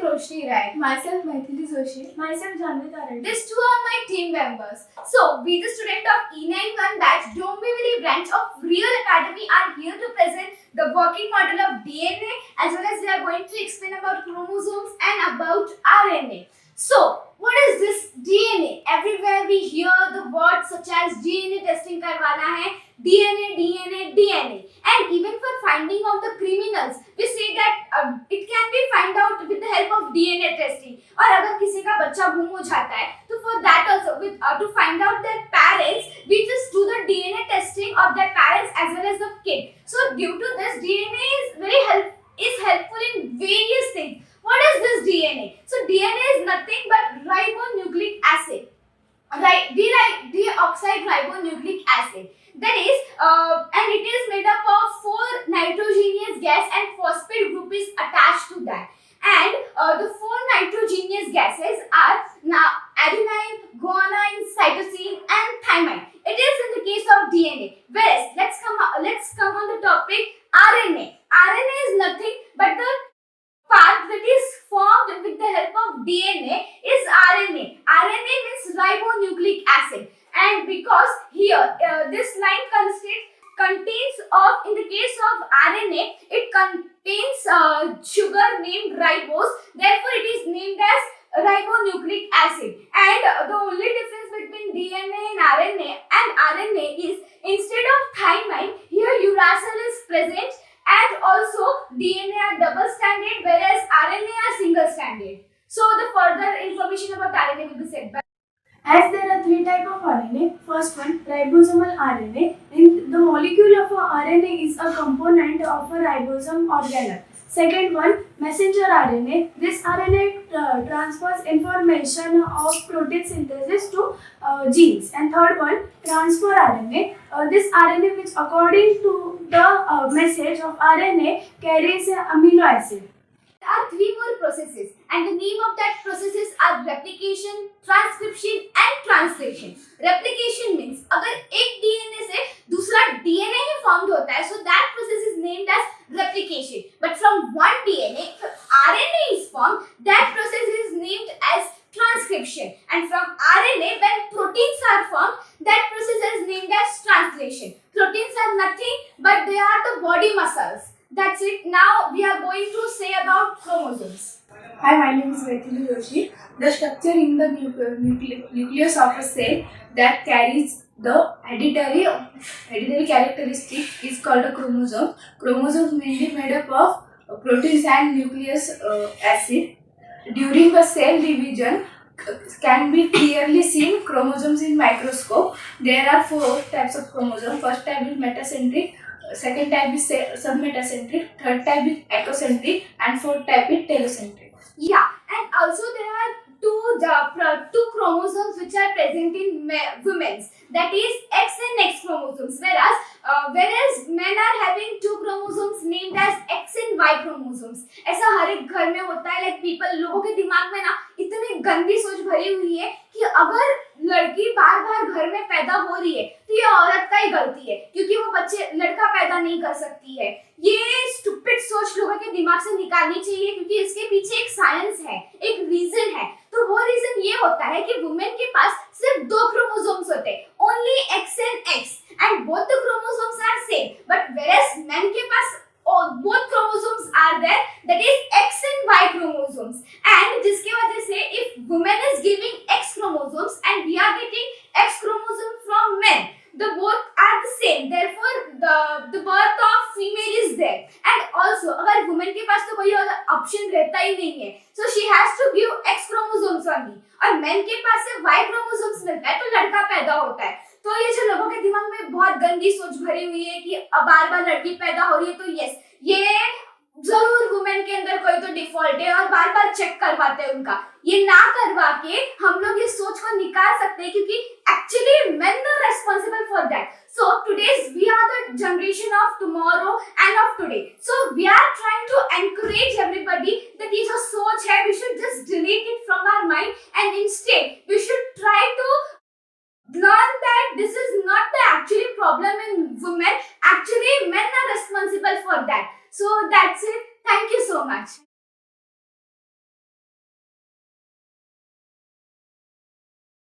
Roshni Rai. Myself Maithili Joshi. Myself Janvi Taradi. These two are my team members. So, we the student of E91 batch Dombivli branch of Real Academy are here to present the working model of DNA as well as we are going to explain about chromosomes and about RNA. So, what is this DNA? Everywhere we hear the words such as DNA testing करवाना है, DNA, and even for finding out the criminals, we say that it can be find out with the help of DNA testing. और अगर किसी का बच्चा गुम हो जाता है, तो for that also with to find out their parents, we just do the DNA testing of their parents as well as the kid. So due to this, DNA is helpful in various things. What is this DNA? So DNA is nothing but ribonucleic acid, right? Deoxyribonucleic acid. That is, and it is made up of 4 nitrogenous gas and phosphate group is attached to that. And the 4 nitrogenous gases are now adenine, guanine, cytosine, and thymine. It is in the case of DNA. Whereas let's come on the topic RNA. RNA is nothing but the part that is formed with the help of DNA is RNA. RNA means ribonucleic acid, and because here this line contains of, in the case of RNA, it contains sugar named ribose, therefore it is named as ribonucleic acid. And the only difference between DNA and RNA is instead of thymine, here uracil is present, and also DNA are double stranded whereas RNA are single stranded. So the further information about RNA will be said by. As there are 3 types of RNA. First one, ribosomal RNA. In the molecule of a RNA is a component of a ribosome organelle. Second one, messenger RNA. This RNA transfers information of protein synthesis to genes. And third one, transfer RNA. This RNA which according to the message of RNA carries amino acid. There are 3 more processes, and the name of that processes are replication, transcription and translation. Replication means अगर एक DNA से दूसरा DNA ही formed होता है, so that process is named as replication. But from one DNA, if RNA is formed, that process is named as transcription. And from RNA, when proteins are formed, that process is named as translation. Proteins are nothing but they are the body muscles. That's it. Now we are going to say about chromosomes. Hi, my name is Maithili Joshi. The structure in the nucleus of a cell that carries the hereditary characteristic is called a chromosome. Chromosomes mainly made up of proteins and nucleic acid. During the cell division, can be clearly seen chromosomes in microscope. There are 4 types of chromosomes. First type is metacentric, second type is submetacentric, third type is echocentric, and fourth type is telocentric. Yeah, and also there are two chromosomes which are present in women. That is X and X chromosomes. Whereas men are having 2 chromosomes named as X and Y chromosomes. ऐसा हर एक घर में होता है. Like people, लोगों के दिमाग में ना इतनी गंदी सोच भरी हुई है कि अगर लड़की बार-बार घर में पैदा हो रही है तो ये औरत का ही गलती है क्योंकि वो लड़का पैदा नहीं कर सकती है. ये स्टूपिड सोच लोगों के दिमाग से निकालनी चाहिए क्योंकि इसके पीछे एक साइंस है, एक रीजन है. तो वो रीजन ये होता है कि वुमेन के पास सिर्फ 2 क्रोमोसोम्स होते हैं, only X and X, and both the chromosomes are same. But whereas men के पास both chromosomes are there, that is X and Y chromosomes. And जिसके वजह से if woman is giving X chromosomes and we are getting X chromosome from men, the both are the same. Therefore, the birth of female is there. And also, अगर woman के पास तो कोई और option रहता ही नहीं है, so she has to give X chromosomes only. और men के पास से Y chromosomes मिलता है तो लड़का पैदा होता है. तो ये जो लोगों के दिमाग में बहुत गंदी सोच भरी हुई है कि बार-बार लड़की पैदा हो रही है, तो यस, ये जरूर वुमेन के अंदर कोई तो डिफॉल्ट है और बार-बार चेक करवाते हैं उनका. ये ना करवा के हम लोग ये सोच को निकाल सकते हैं क्योंकि actually men are responsible for that. So today's we are the generation of tomorrow and of today. So we are trying to encourage everybody that ये जो सोच है we should just delete it from our mind and instead we should try to learn that this is not the actual problem in women. Actually men are responsible for that. So that's it. Thank you so much.